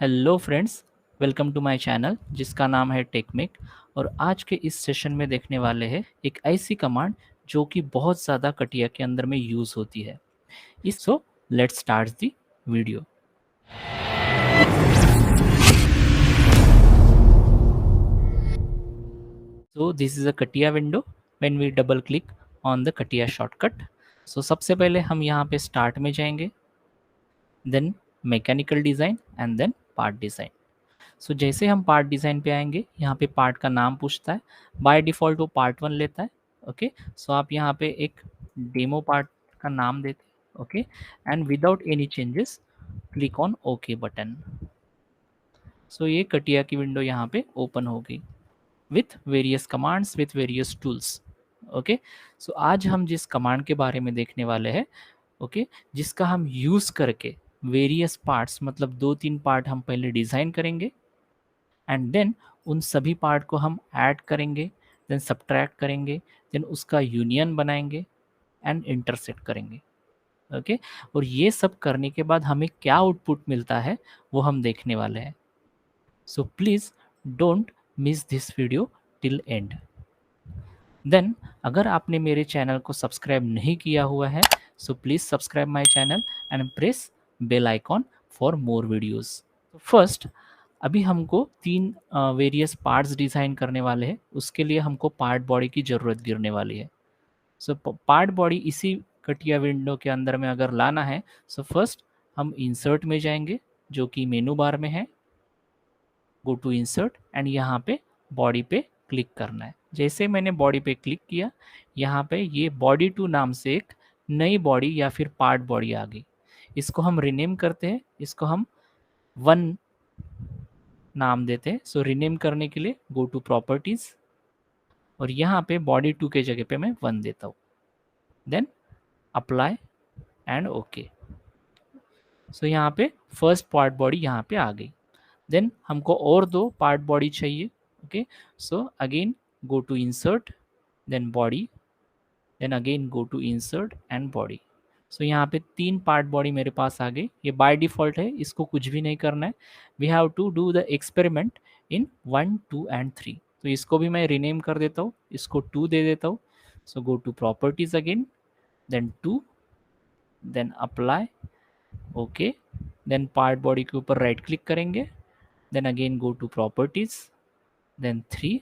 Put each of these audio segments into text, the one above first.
Hello friends, welcome to my channel जिसका नाम है टेकमेक। और आज के इस सेशन में देखने वाले हैं एक ऐसी कमांड जो कि बहुत ज़्यादा कटिया के अंदर में यूज़ होती है। इस so let's start the video. So this is a CATIA window when we double click on the CATIA shortcut. So सबसे पहले हम यहाँ पे स्टार्ट में जाएंगे, then mechanical design and then part design. So जैसे हम पार्ट डिज़ाइन पे आएंगे, यहाँ पे पार्ट का नाम पूछता है। बाय डिफ़ॉल्ट वो पार्ट 1 लेता है। ओके, सो आप यहाँ पे एक डेमो पार्ट का नाम देते हैं। Okay, and without any changes click on okay button. So ये कटिया की विंडो यहाँ पे ओपन हो गई with various commands with various tools. Okay, so आज हम जिस कमांड के बारे में देखने वाले हैं, ओके, जिसका हम यूज़ करके वेरियस पार्ट्स, मतलब 2-3 पार्ट हम पहले डिज़ाइन करेंगे एंड देन उन सभी पार्ट को हम ऐड करेंगे, देन सब्ट्रैक्ट करेंगे, देन उसका यूनियन बनाएंगे एंड इंटरसेक्ट करेंगे। ओके, और ये सब करने के बाद हमें क्या आउटपुट मिलता है वो हम देखने वाले हैं। So please don't miss this video till end. Then अगर आपने मेरे चैनल को सब्सक्राइब नहीं किया हुआ है, so please subscribe my channel and press bell icon for more videos. First, अभी हमको 3 वेरियस पार्ट्स डिज़ाइन करने वाले हैं। उसके लिए हमको पार्ट बॉडी की ज़रूरत गिरने वाली है। सो पार्ट बॉडी इसी कटिया विंडो के अंदर में अगर लाना है, सो फर्स्ट हम इंसर्ट में जाएंगे, जो कि मेनू बार में है। गो टू इंसर्ट एंड यहाँ पे बॉडी पे क्लिक करना है। जैसे मैंने बॉडी पे क्लिक किया, यहाँ पे ये बॉडी टू नाम से एक नई बॉडी या फिर पार्ट बॉडी आ गई। इसको हम रिनेम करते हैं, इसको हम 1 नाम देते हैं। सो रिनेम करने के लिए गो टू प्रॉपर्टीज और यहाँ पे बॉडी 2 के जगह पे मैं 1 देता हूँ, देन अप्लाई एंड ओके। सो यहाँ पे फर्स्ट पार्ट बॉडी यहाँ पे आ गई। देन हमको और 2 पार्ट बॉडी चाहिए। Okay, so again go to insert, then body, then again go to insert and body. So यहाँ पे 3 पार्ट बॉडी मेरे पास आ गई। ये बाय डिफ़ॉल्ट है, इसको कुछ भी नहीं करना है। We have to do the experiment in 1, 2 and 3। तो इसको भी मैं रीनेम कर देता हूँ, इसको 2 दे देता हूँ। So go to properties again, then 2, then apply okay. Then part body के ऊपर राइट क्लिक करेंगे, then again go to properties, then 3,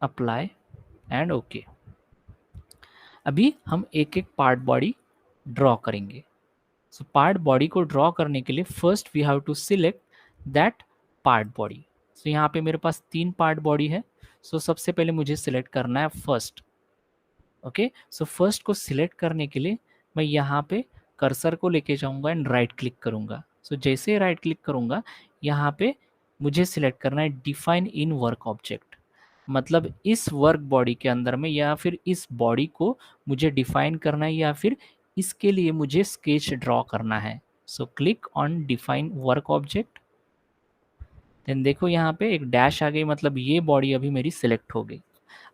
apply and okay. अभी हम एक एक पार्ट बॉडी ड्रॉ करेंगे। सो पार्ट बॉडी को ड्रॉ करने के लिए first we have to select that part body. So यहाँ पे मेरे पास 3 पार्ट बॉडी है। सो सबसे पहले मुझे सिलेक्ट करना है फर्स्ट। ओके, सो फर्स्ट को सिलेक्ट करने के लिए मैं यहाँ पे कर्सर को लेके जाऊँगा एंड राइट क्लिक करूँगा। सो जैसे राइट क्लिक करूँगा, यहाँ पे मुझे सिलेक्ट करना है डिफाइन इन वर्क ऑब्जेक्ट। मतलब इस वर्क बॉडी के अंदर में या फिर इस बॉडी को मुझे डिफाइन करना है या फिर इसके लिए मुझे स्केच ड्रॉ करना है। So click on define work object, then देखो यहाँ पे एक डैश आ गई, मतलब ये बॉडी अभी मेरी सिलेक्ट हो गई।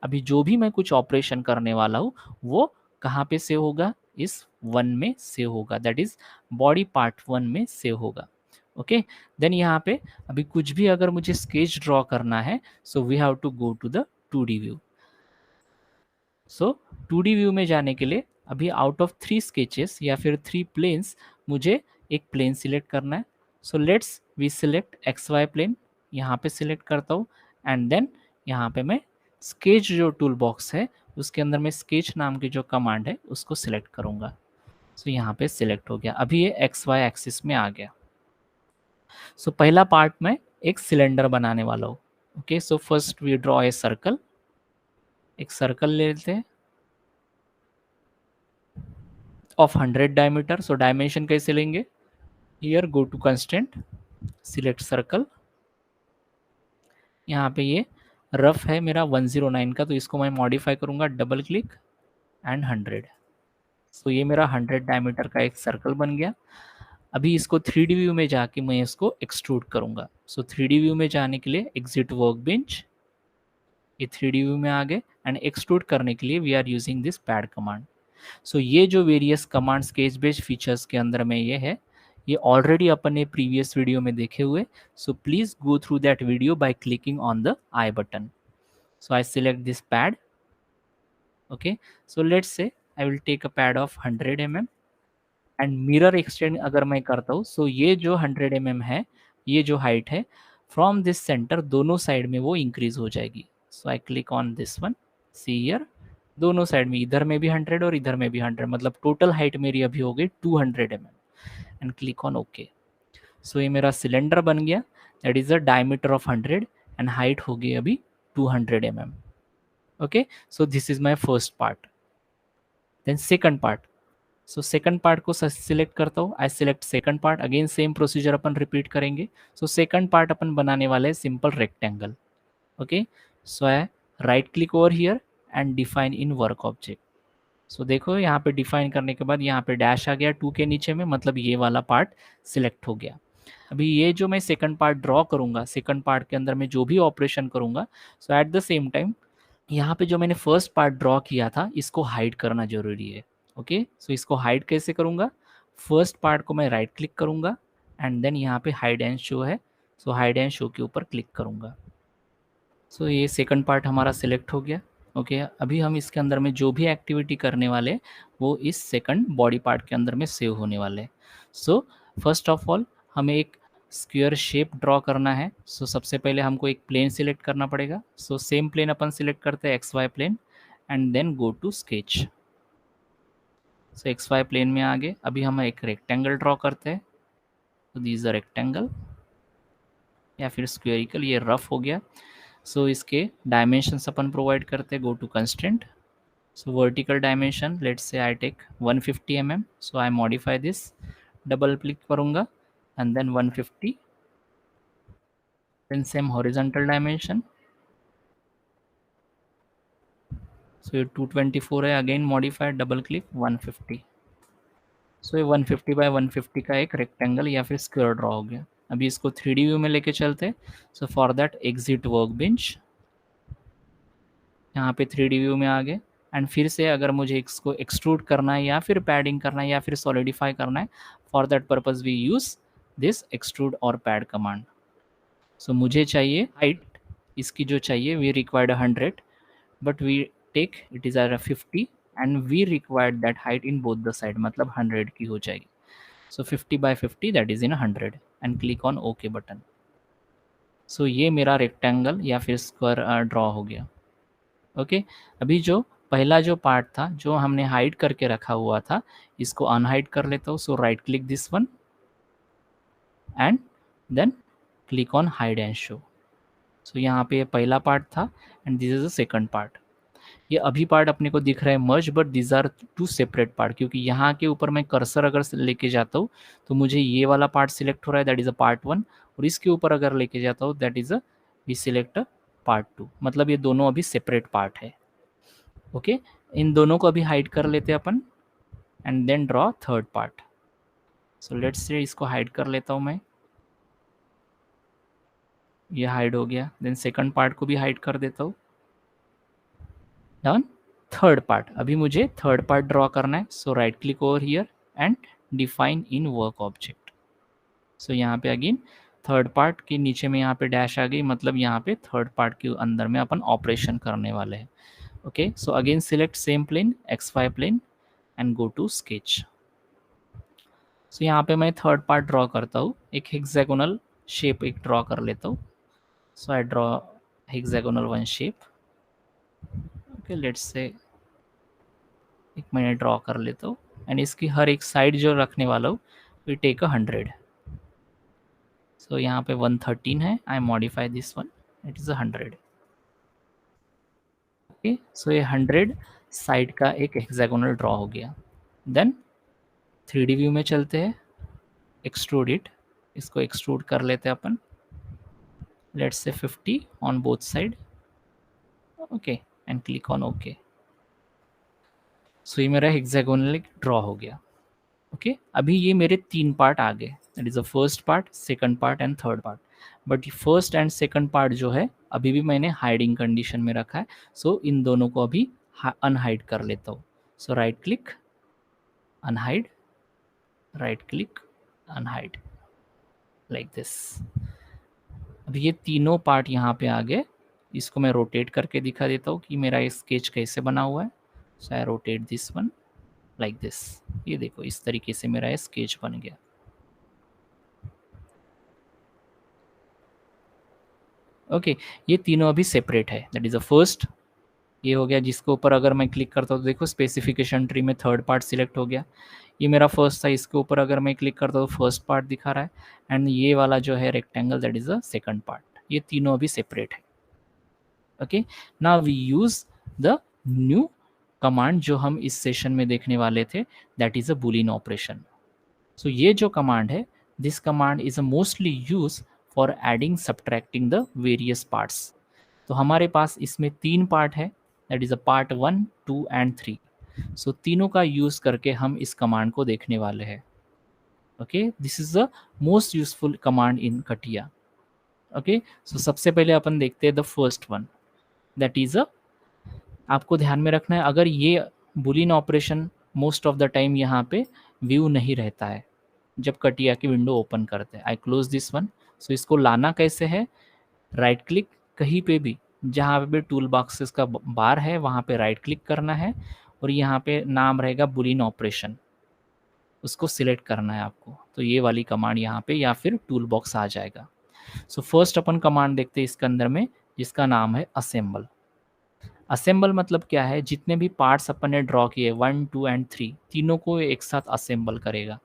अभी जो भी मैं कुछ ऑपरेशन करने वाला हूँ वो कहाँ पे सेव होगा, इस 1 में सेव होगा, दैट इज बॉडी पार्ट 1 में सेव होगा। ओके, देन यहाँ पे अभी कुछ भी अगर मुझे स्केच ड्रॉ करना है, so we have to go to the 2D view. So 2D view में जाने के लिए अभी आउट ऑफ 3 स्केचेस या फिर 3 प्लेन्स मुझे एक प्लेन सिलेक्ट करना है। So let's we select X Y plane, यहाँ पे सिलेक्ट करता हूँ एंड देन यहाँ पे मैं स्केच जो टूल बॉक्स है उसके अंदर में स्केच नाम की जो कमांड है उसको सिलेक्ट करूँगा। सो यहाँ पे सिलेक्ट हो गया, अभी ये एक्स वाई एक्सिस में आ गया। सो पहला पार्ट में एक सिलेंडर बनाने वाला हूँ। Okay, so first we draw a circle, एक सर्कल ले लेते हैं ऑफ 100 डायमीटर। सो डायमेंशन कैसे लेंगे, here go to constant, select circle. यहाँ पे ये रफ है मेरा 109 का, तो इसको मैं मॉडिफाई करूँगा, डबल क्लिक एंड 100। सो ये मेरा 100 डायमीटर का एक सर्कल बन गया। अभी इसको 3D व्यू में जाके मैं इसको एक्सट्रूड करूँगा। सो 3D व्यू में जाने के लिए एग्जिट वर्कबेंच, ये 3D व्यू में आ गए एंड एक्सट्रूड करने के लिए we are using this pad command. So ये जो various command sketch based features के अंदर में ये है, ये ऑलरेडी अपन ने प्रीवियस वीडियो में देखे हुए, so please go through that video by clicking on the I button. So I select this pad. Okay, so let's say I will take a pad of 100 mm and mirror extend अगर मैं करता हूँ, सो ये जो 100 mm है, ये जो height है, फ्रॉम दिस सेंटर दोनों साइड में वो इंक्रीज हो जाएगी. So I click on this one, see here, दोनों साइड में, इधर में भी 100 और इधर में भी 100, मतलब टोटल हाइट मेरी अभी हो गई 200 mm. And click on okay. So ये मेरा सिलेंडर बन गया, that is a diameter of 100 and height हो गई अभी 200 mm. Okay, so this is my first part. Then second part. So second part को सिलेक्ट करता हूँ, I select second part, again same procedure अपन रिपीट करेंगे. सो सेकंड पार्ट अपन बनाने वाले हैं simple rectangle. Okay, so I right click over here and define in work object. So देखो यहाँ पे डिफाइन करने के बाद यहाँ पे डैश आ गया 2 के नीचे में, मतलब ये वाला पार्ट सिलेक्ट हो गया. अभी ये जो मैं सेकंड पार्ट ड्रॉ करूँगा, सेकंड पार्ट के अंदर मैं जो भी ऑपरेशन करूँगा, सो एट द सेम टाइम यहाँ पे जो मैंने फर्स्ट पार्ट ड्रॉ किया था इसको हाइड करना जरूरी है. ओके, सो इसको हाइड कैसे करूँगा, फर्स्ट पार्ट को मैं राइट क्लिक करूँगा एंड देन यहाँ पे हाइड एंड शो है, सो हाइड एंड शो के ऊपर क्लिक करूँगा. सो ये सेकंड पार्ट हमारा सिलेक्ट हो गया. ओके, अभी हम इसके अंदर में जो भी एक्टिविटी करने वाले वो इस सेकंड बॉडी पार्ट के अंदर में सेव होने वाले. सो फर्स्ट ऑफ ऑल हमें एक स्क्वायर शेप ड्रॉ करना है. सो सबसे पहले हमको एक प्लेन सिलेक्ट करना पड़ेगा. सो सेम प्लेन अपन सिलेक्ट करते हैं, X Y plane, and then go to sketch. So X Y plane में आगे अभी हम एक रेक्टेंगल ड्रॉ करते हैं. तो दिस अ रेक्टेंगल या फिर स्क्वेरिकल, ये रफ हो गया. सो इसके डायमेंशंस अपन प्रोवाइड करते हैं, go to constraint. So vertical dimension, let's say I take 150 mm, so I modify this, double click करूँगा and then 150. Then same horizontal dimension, so ये 224 है, again modify, double click 150. so ये 150 by 150 का एक rectangle या फिर square draw हो गया. अभी इसको 3D व्यू में लेके चलते. So for that exit workbench, यहाँ पे 3D व्यू में आ गए. एंड फिर से अगर मुझे इसको एक्सट्रूड करना है या फिर पैडिंग करना है या फिर सॉलिडिफाई करना है, for that purpose we use this extrude और पैड कमांड. सो मुझे चाहिए हाइट, इसकी जो चाहिए we required 100 but we take it is are 50 and we required that height in both the side, मतलब 100 की हो जाएगी. So 50 by 50 that is in 100 and click on okay button. So ये मेरा रेक्टेंगल या फिर स्क्वायर ड्रॉ हो गया. ओके, अभी जो पहला जो पार्ट था जो हमने हाइड करके रखा हुआ था, इसको अनहाइड कर लेता हूँ. So right click this one and then click on hide and show. So यहाँ पे पहला पार्ट था and this is the second part. ये अभी पार्ट अपने को दिख रहा है merge, but this are two separate part, क्योंकि यहाँ के ऊपर मैं कर्सर अगर लेके जाता हूँ तो मुझे ये वाला पार्ट सिलेक्ट हो रहा है, दैट इज अ पार्ट 1, और इसके ऊपर अगर लेके जाता हूँ that is a we select part 2, मतलब ये दोनों अभी सेपरेट पार्ट है. ओके, इन दोनों को अभी हाइड कर लेते हैं अपन and then draw third part. So let's say इसको हाइड कर लेता हूँ मैं, ये हाइड हो गया. देन सेकंड पार्ट को भी हाइड कर देता हूँ. डन. थर्ड पार्ट, अभी मुझे थर्ड पार्ट ड्रॉ करना है. So right click over here and define in work object. So यहाँ पे अगेन थर्ड पार्ट के नीचे में यहाँ पे डैश आ गई, मतलब यहाँ पे थर्ड पार्ट के अंदर में अपन ऑपरेशन करने वाले हैं. Okay, so again select same plane, X Y plane, and go to sketch. So यहाँ पे मैं थर्ड पार्ट ड्रॉ करता हूँ, एक हेक्सागोनल शेप एक ड्रॉ कर लेता हूँ. So I draw hexagonal one shape. Okay, let's say एक मैंने ड्रॉ कर लेता हूँ एंड इसकी हर एक साइड जो रखने वाला हूँ वी टेक 100. सो यहाँ पे 113 है, I modify this one, it is 100. Okay, so ये 100 साइड का एक हेक्सागोनल ड्रॉ हो गया. देन 3D व्यू में चलते हैं, एक्सट्रूड इट, इसको एक्सट्रूड कर लेते हैं अपन, let's say 50 on both side. Okay, and click on okay. So ये मेरा हेक्सागोनल ड्रॉ हो गया. ओके, अभी ये मेरे 3 पार्ट आ गए, that is the first part, second part and third part. But first and second part जो है अभी भी मैंने हाइडिंग कंडीशन में रखा है. सो इन दोनों को अभी अनहाइड कर लेता हूँ. So right click, unhide, right click, unhide like this. अब ये तीनों पार्ट यहाँ पे आ गए। इसको मैं रोटेट करके दिखा देता हूँ कि मेरा ये स्केच कैसे बना हुआ है। So I rotate this one like this. ये देखो इस तरीके से मेरा ये स्केच बन गया। ओके ये तीनों अभी सेपरेट है, दैट इज अ फर्स्ट। ये हो गया, जिसके ऊपर अगर मैं क्लिक करता हूँ तो देखो स्पेसिफिकेशन ट्री में थर्ड पार्ट सिलेक्ट हो गया। ये मेरा फर्स्ट था, इसके ऊपर अगर मैं क्लिक करता हूँ तो फर्स्ट पार्ट दिखा रहा है। एंड ये वाला जो है rectangle, that is the second part. ये तीनों अभी सेपरेट है। Okay now we use the new command जो हम इस सेशन में देखने वाले थे, that is a boolean operation. So ये जो कमांड है, this command is mostly use for adding subtracting the various parts. तो हमारे पास इसमें तीन पार्ट है, that is a part 1, 2 and 3। So तीनों का यूज करके हम इस कमांड को देखने वाले हैं। Okay this is the most useful command in कटिया। ओके सो सबसे पहले अपन देखते हैं the first one, that is अ, आपको ध्यान में रखना है अगर ये Boolean operation most of the time यहाँ पे व्यू नहीं रहता है जब कटिया की विंडो ओपन करते हैं। I close this one. So इसको लाना कैसे है, राइट क्लिक कहीं पे भी जहाँ पे भी टूल बॉक्सेस का बार है वहाँ पे राइट क्लिक करना है, और यहाँ पे नाम रहेगा बुलियन ऑपरेशन, उसको सिलेक्ट करना है आपको। तो ये वाली कमांड यहाँ पे या फिर टूल बॉक्स आ जाएगा। सो फर्स्ट अपन कमांड देखते हैं इसके अंदर में, जिसका नाम है असेंबल। असेंबल मतलब क्या है, जितने भी पार्ट्स अपन ने ड्रॉ किए 1, 2 एंड 3 तीनों को एक साथ असेंबल करेगा।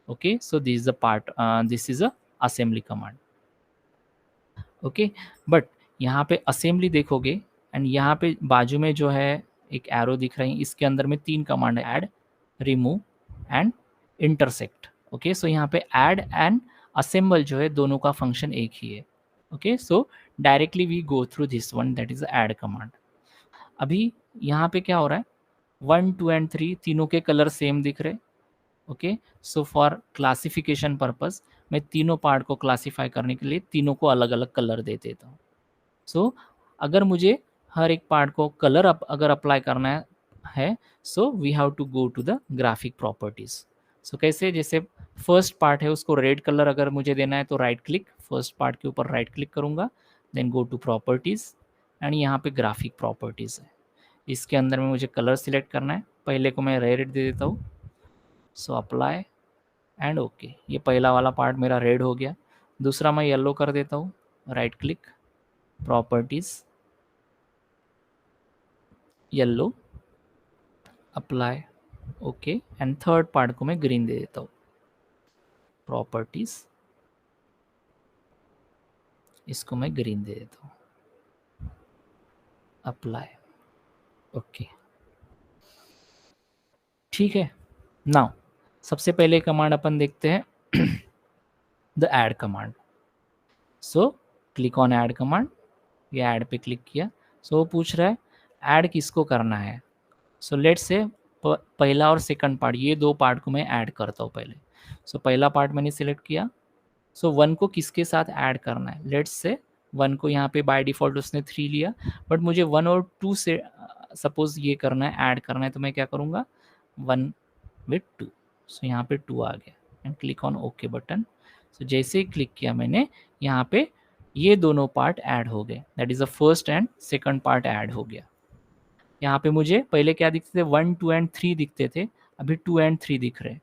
Okay so this is a part, this is a assembly command. Okay but यहाँ पे असेंबली देखोगे एंड यहाँ पे बाजू में जो है एक एरो दिख रही है, इसके अंदर में तीन कमांड है, add, remove and intersect. Okay so यहाँ पे ऐड एंड असेंबल जो है दोनों का फंक्शन एक ही है। Okay so directly we go through this one, that is add command. अभी यहाँ पे क्या हो रहा है, 1, 2 एंड 3 तीनों के कलर सेम दिख रहे। Okay so for classification purpose मैं तीनों पार्ट को क्लासीफाई करने के लिए तीनों को अलग अलग कलर दे देता हूँ। सो अगर मुझे हर एक पार्ट को कलर अगर अप्लाई करना है, so we have to go to the graphic properties. So कैसे, जैसे फर्स्ट पार्ट है उसको रेड कलर अगर मुझे देना है तो राइट क्लिक, फर्स्ट पार्ट के ऊपर राइट क्लिक करूंगा, then go to properties and यहाँ पे ग्राफिक प्रॉपर्टीज है। इसके अंदर में मुझे कलर सिलेक्ट करना है, पहले को मैं रेड दे देता हूँ। सो अप्लाई एंड ओके, ये पहला वाला पार्ट मेरा रेड हो गया। दूसरा मैं येलो कर देता हूँ, right click, properties, yellow, apply, okay and third part को मैं ग्रीन दे देता हूँ, प्रॉपर्टीज, इसको मैं ग्रीन दे देता हूँ, अप्लाई, ओके ठीक है। नाउ सबसे पहले कमांड अपन देखते हैं the add command. So click on add command, ये ऐड पे क्लिक किया। सो वो पूछ रहा है ऐड किसको करना है। सो लेट्स से पहला और सेकंड पार्ट, ये दो पार्ट को मैं ऐड करता हूँ पहले। सो पहला पार्ट मैंने सिलेक्ट किया। सो 1 को किसके साथ ऐड करना है, लेट्स से 1 को यहाँ पे बाय डिफ़ॉल्ट उसने 3 लिया, बट मुझे 1 और 2 से सपोज ये करना है, ऐड करना है, तो मैं क्या करूँगा 1 विथ 2। सो यहाँ पे 2 आ गया and click on okay button. So जैसे ही क्लिक किया मैंने, यहाँ पे ये दोनों पार्ट ऐड हो गए, that is the first and second part add हो गया। यहाँ पे मुझे पहले क्या दिखते थे, 1, 2 एंड 3 दिखते थे, अभी 2 एंड 3 दिख रहे,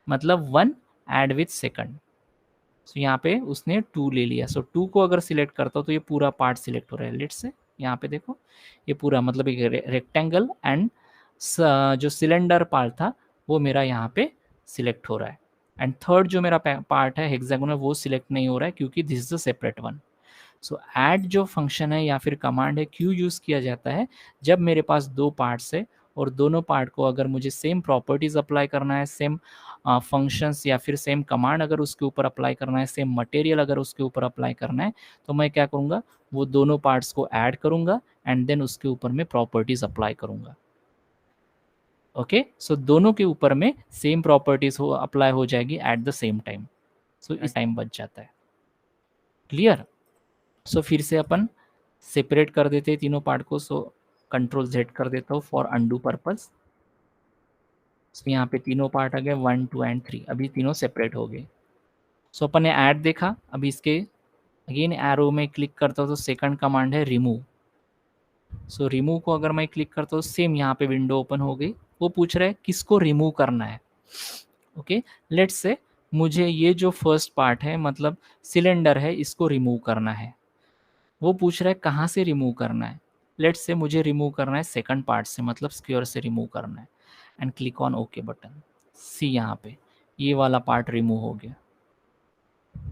मतलब 1 ऐड विथ सेकंड। सो यहाँ पे उसने 2 ले लिया। सो 2 को अगर सिलेक्ट करता हूँ तो ये पूरा पार्ट सिलेक्ट हो रहा है। लेट्स से यहाँ पे देखो ये पूरा मतलब एक रेक्टेंगल एंड जो सिलेंडर पार्ट था वो मेरा यहाँ पे सिलेक्ट हो रहा है। एंड थर्ड जो मेरा पार्ट है हेक्सागोनल, वो सिलेक्ट नहीं हो रहा है क्योंकि this is a separate one. So add जो फंक्शन है या फिर कमांड है क्यों यूज़ किया जाता है, जब मेरे पास दो पार्ट्स है और दोनों पार्ट को अगर मुझे सेम प्रॉपर्टीज अप्लाई करना है, सेम फंक्शंस या फिर सेम कमांड अगर उसके ऊपर अप्लाई करना है, सेम मटेरियल अगर उसके ऊपर अप्लाई करना है, तो मैं क्या करूँगा, वो दोनों पार्ट्स को ऐड करूँगा एंड देन उसके ऊपर मैं प्रॉपर्टीज अप्लाई करूँगा। ओके सो दोनों के ऊपर में सेम प्रॉपर्टीज हो अप्लाई हो जाएगी एट द सेम टाइम। सो इस टाइम बच जाता है। क्लियर। सो फिर से अपन सेपरेट कर देते हैं तीनों पार्ट को। सो कंट्रोल जेड कर देता हूँ फॉर अंडू पर्पस। सो यहाँ पे तीनों पार्ट आ गए 1, 2 एंड 3, अभी तीनों सेपरेट हो गए। सो अपन ने ऐड देखा, अभी इसके अगेन एरो में क्लिक करता हूँ तो सेकंड कमांड है रिमूव। सो रिमूव को अगर मैं क्लिक करता हूँ सेम यहाँ पे विंडो ओपन हो गई। वो पूछ रहा है किसको रिमूव करना है। ओके, लेट्स से मुझे ये जो फर्स्ट पार्ट है मतलब सिलेंडर है इसको रिमूव करना है। वो पूछ रहा है कहाँ से रिमूव करना है। लेट्स से मुझे रिमूव करना है सेकंड पार्ट से, मतलब स्क्वायर से रिमूव करना है। And click on okay button. See यहाँ पे ये वाला पार्ट रिमूव हो गया।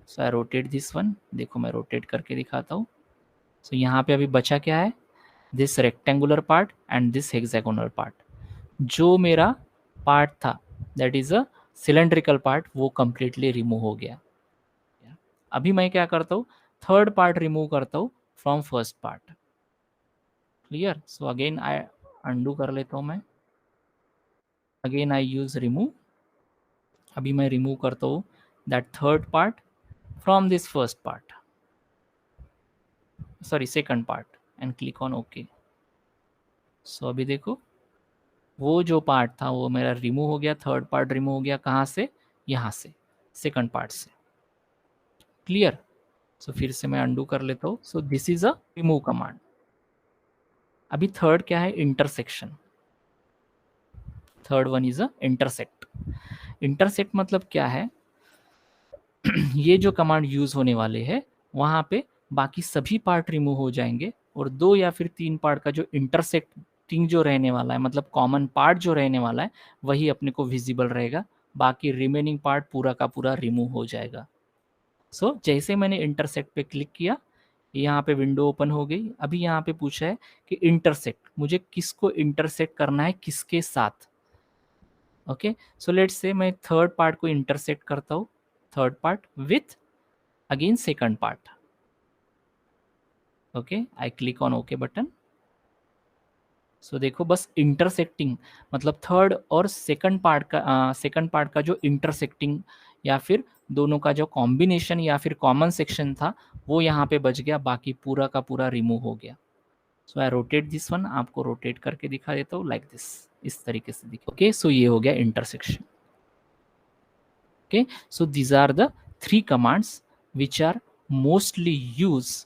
So I rotate this one, देखो मैं रोटेट करके दिखाता हूँ। सो यहाँ पे अभी बचा क्या है, this rectangular part and this hexagonal part. जो मेरा पार्ट था that is a cylindrical part, वो कंप्लीटली रिमूव हो गया। अभी मैं क्या करता हूँ, थर्ड पार्ट रिमूव करता हूँ from first part. Clear. So again I undo कर लेता हूँ मैं, अगेन आई यूज रिमूव। अभी मैं रिमूव करता हूँ that third part from this first part, sorry second part, and click on okay. So अभी देखो वो जो पार्ट था वो मेरा रिमूव हो गया, थर्ड पार्ट रिमूव हो गया। कहाँ से, यहाँ से, सेकंड पार्ट से। क्लियर। सो फिर से मैं अंडू कर लेता हूँ। सो this is a remove command. अभी थर्ड क्या है, intersection. Third one is a intersect. Intersect मतलब क्या है, ये जो कमांड यूज होने वाले हैं वहां पे बाकी सभी पार्ट रिमूव हो जाएंगे और दो या फिर तीन पार्ट का जो इंटरसेक्टिंग जो रहने वाला है, मतलब कॉमन पार्ट जो रहने वाला है, वही अपने को विजिबल रहेगा। बाकी रिमेनिंग पार्ट पूरा का पूरा रिमूव हो जाएगा। सो जैसे मैंने इंटरसेक्ट पे क्लिक किया, यहाँ पे विंडो ओपन हो गई। अभी यहाँ पे पूछा है कि इंटरसेक्ट, मुझे किसको इंटरसेक्ट करना है, किसके साथ। ओके, सो लेट्स से मैं थर्ड पार्ट को इंटरसेक्ट करता हूँ, third part with again second part. Okay, I click on okay button. So देखो बस इंटरसेक्टिंग मतलब थर्ड और सेकंड पार्ट का जो इंटरसेक्टिंग या फिर दोनों का जो कॉम्बिनेशन या फिर कॉमन सेक्शन था वो यहाँ पे बच गया, बाकी पूरा का पूरा रिमूव हो गया। So I rotate this one, आपको रोटेट करके दिखा देता हूँ लाइक दिस, इस तरीके से दिखे। ओके, सो ये हो गया intersection. Okay, so these are the 3 commands which are mostly used